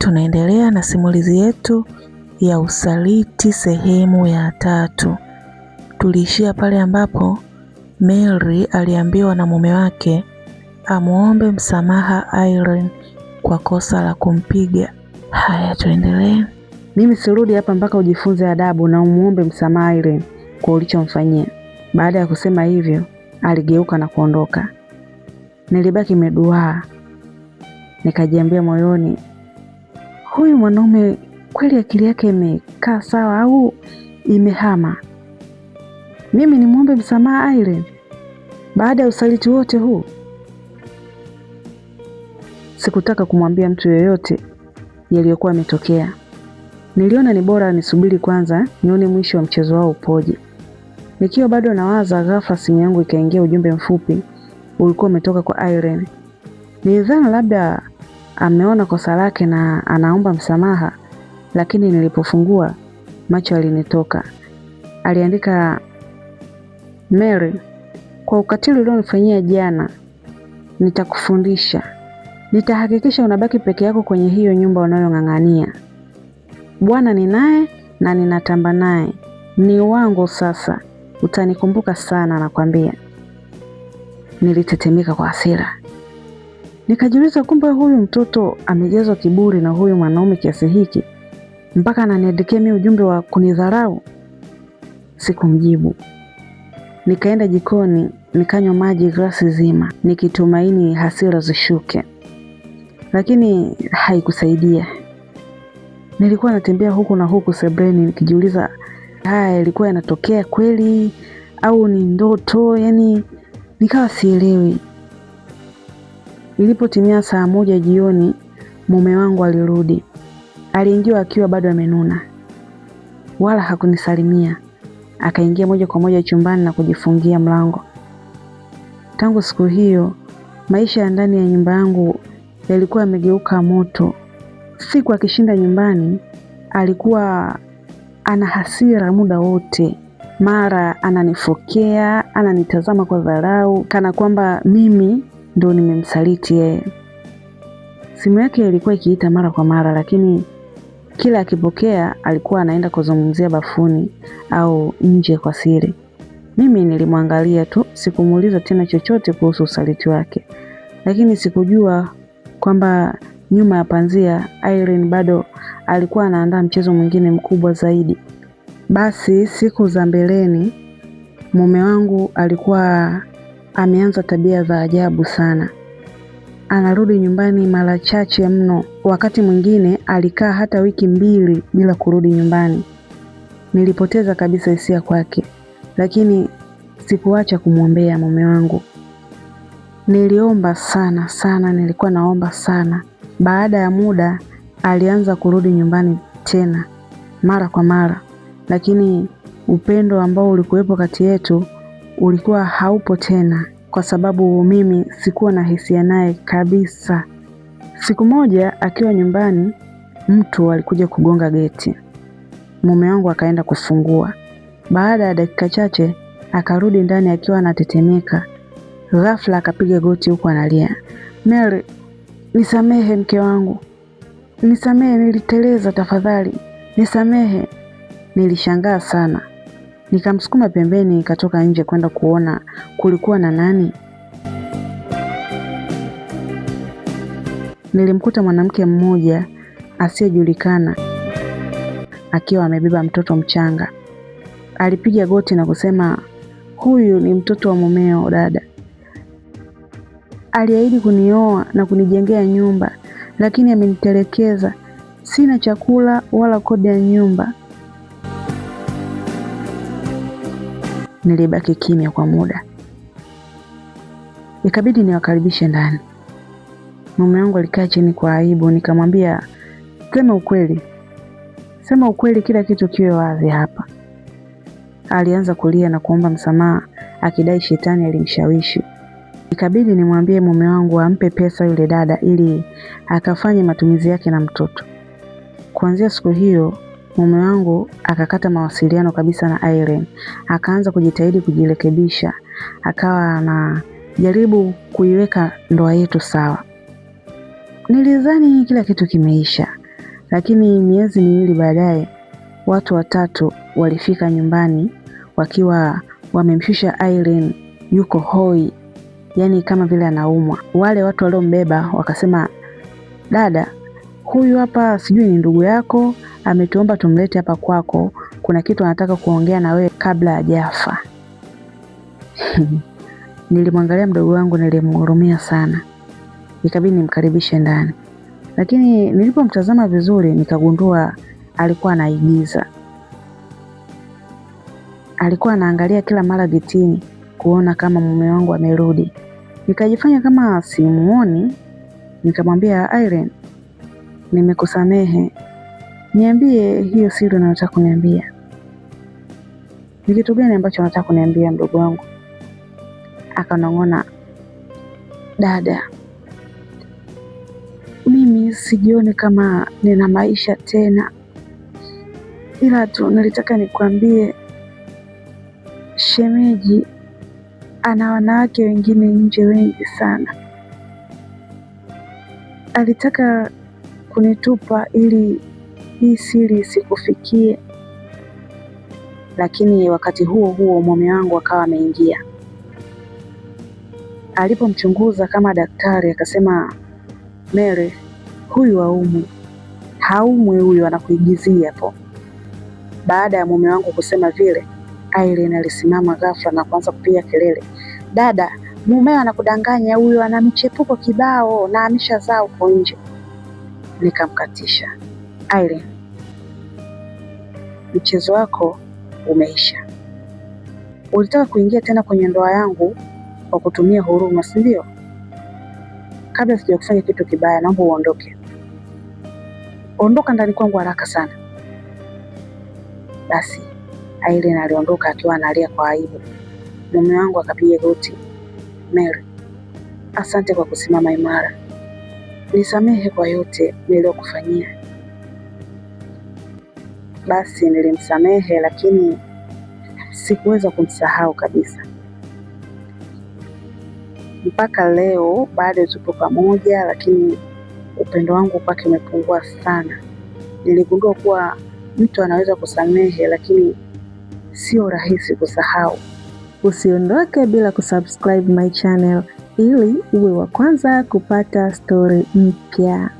Tunaendelea na simulizi yetu ya usaliti sehemu ya 3. Tuliishia pale ambapo Mary aliambiwa na mume wake amuombe msamaha Irene kwa kosa la kumpiga. Haya, tuendelee. Mimi sirudi hapa mpaka ujifunze adabu na umuombe msamaha Irene kwa ulichomfanyia. Baada ya kusema hivyo, aligeuka na kuondoka. Nilibaki meduaa. Nikajiambia moyoni, huyu mwanaume kweli akili yake imekaa sawa au imehama? Mimi nimuombe msamaha Irene baada ya usaliti wote huu? Sikutaka kumwambia mtu yeyote yaliyokuwa yametokea. Niliona ni bora nisubiri kwanza nione mwisho wa mchezo wao upoje. Nikiwa bado nawaza, ghafla simu yangu ikaingia ujumbe mfupi ulikuwa umetoka kwa Irene. Nilidhani labda ameona kosa lake na anaomba msamaha, lakini nilipofungua macho alinitoka. Aliandika, Mary, kwa ukatili ulionifanyia jana nitakufundisha. Nitahakikisha unabaki peke yako kwenye hiyo nyumba unayong'ang'ania. Bwana ni naye na ninatamba naye. Ni wangu sasa. Utanikumbuka sana nakwambia. Nilitetemeka kwa hasira. Nikajiuliza, kumbe huyu mtoto amejazwa kiburi na huyu mwanaume kiasi hiki mpaka ananiandikia mimi ujumbe wa kunidharau. Sikumjibu. Nikaenda jikoni, nikanywa maji glasi zima, nikitumaini hasira zishuke. Lakini haikusaidia. Nilikuwa natembea huku na huku sebuleni nikijiuliza, haya yalikuwa yanatokea kweli au ni ndoto? Yaani nikawa sielewi. Ilipotimia saa 1 jioni, mume wangu alirudi. Aliingia akiwa bado amenuna. Wala hakunisalimia. Akaingia moja kwa moja chumbani na kujifungia mlango. Tangu siku hiyo, maisha ya ndani ya nyumba yangu yalikuwa yamegeuka moto. Siku akishinda nyumbani, alikuwa ana hasira muda wote. Mara ananifokea, ananitazama kwa dharau, kana kwamba mimi ndo nimemsaliti yeye. Simu yake ilikuwa ikiita mara kwa mara, lakini kila akipokea alikuwa anaenda kuzungumzia bafuni au nje kwa siri. Mimi nilimwangalia tu, sikumuuliza tena chochote kuhusu usaliti wake. Lakini sikujua kwamba nyuma ya panzia Irene bado alikuwa anaandaa mchezo mwingine mkubwa zaidi. Basi siku za mbeleni mume wangu alikuwa ameanza tabia za ajabu sana. Anarudi nyumbani mara chache mno. Wakati mwingine alikaa hata wiki 2 bila kurudi nyumbani. Nilipoteza kabisa hisia kwake, lakini sikuacha kumwombea mume wangu. Niliomba sana, nilikuwa naomba sana. Baada ya muda alianza kurudi nyumbani tena mara kwa mara, lakini upendo ambao ulikuwepo kati yetu ulikuwa haupo tena, kwa sababu mimi sikuwa na hisia naye kabisa. Siku moja akiwa nyumbani, mtu alikuja kugonga geti. Mume wangu akaenda kufungua. Baada ya dakika chache akarudi ndani akiwa anatetemeka. Ghafla akapiga goti huku analia, Mary, nisamehe mke wangu. Nisamehe, niliteleza, tafadhali. Nisamehe. Nilishangaa sana. Nikamsukuma pembeni, nikatoka nje kwenda kuona kulikuwa na nani. Nilimkuta mwanamke mmoja asiyejulikana akiwa amebeba mtoto mchanga. Alipiga goti na kusema, huyu ni mtoto wa mumeo dada. Aliahidi kunioa na kunijengea nyumba, lakini amenitelekeza. Sina chakula wala kodi ya nyumba. Nilibaki kimya kwa muda. Ikabidi niwakaribishe ndani. Mume wangu alikaa chini kwa aibu. Nikamwambia, sema ukweli. Sema ukweli, kila kitu kiwe wazi hapa. Alianza kulia na kuomba msamaha, akidai shetani alimshawishi. Ikabidi nimwambie mume wangu ampe pesa yule dada ili akafanye matumizi yake na mtoto. Kuanzia siku hiyo mume wangu akakata mawasiliano kabisa na Irene. Akaanza kujitahidi kujirekebisha. Akawa anajaribu kuiweka ndoa yetu sawa. Nilidhani kila kitu kimeisha, Lakini miezi miwili baadaye, watu watatu walifika nyumbani wakiwa wamemshusha Irene yuko hoi, yaani kama vile anaumwa. Wale watu waliombeba wakasema, dada, huyu hapa sijui ni ndugu yako, ametuomba tumlete hapa kwako, kuna kitu anataka kuongea na wewe kabla hajafa. Nilimwangalia mdogo wangu, nilimhurumia sana, ikabidi nimkaribishe ndani. Lakini nilipomtazama vizuri nikagundua alikuwa anaigiza. Alikuwa anaangalia kila mara getini kuona kama mume wangu amerudi. Nikajifanya kama simuoni, nikamwambia, Irene, nimekusamehe. Niambie hiyo siri unayotaka kuniambia. Ni kitu gani ambacho unataka kuniambia mdogo wangu? Akanong'ona, dada, mimi sijioni kama nina maisha tena, ila tu nilitaka nikwambie shemeji ana wanawake wengine nje wengi sana. Alitaka kunitupa ili hii siri isikufikie, lakini wakati huo huo mume wangu akawa ameingia. Alipomchunguza kama daktari akasema, Mary, huyu haumwi huyu, anakuigizia hapo. Baada ya mume wangu kusema vile, Irene alisimama ghafla na kuanza kupiga kelele, dada, mumeo anakudanganya, huyu ana michepuko kibao na ameshazaa huko nje. Nikamkatisha, Irene, mchezo wako umeisha. Ulitaka kuingia tena kwenye ndoa yangu kwa kutumia huruma, si ndio? Kabla sijakufanya kitu kibaya, naomba uondoke. Ondoka ndani kwangu haraka sana. Basi Irene aliondoka akiwa analia kwa aibu. Mume wangu akapiga goti, Mary, asante kwa kusimama imara. Nisamehe kwa yote niliyokufanyia. Basi nilimsamehe, lakini sikuweza kumsahau kabisa. Mpaka leo bado tupo pamoja, lakini upendo wangu kwake umepungua sana. Niligundua kuwa mtu anaweza kusamehe, lakini sio rahisi kusahau. Usiondoke bila kusubscribe my channel ili uwe wa kwanza kupata story mpya.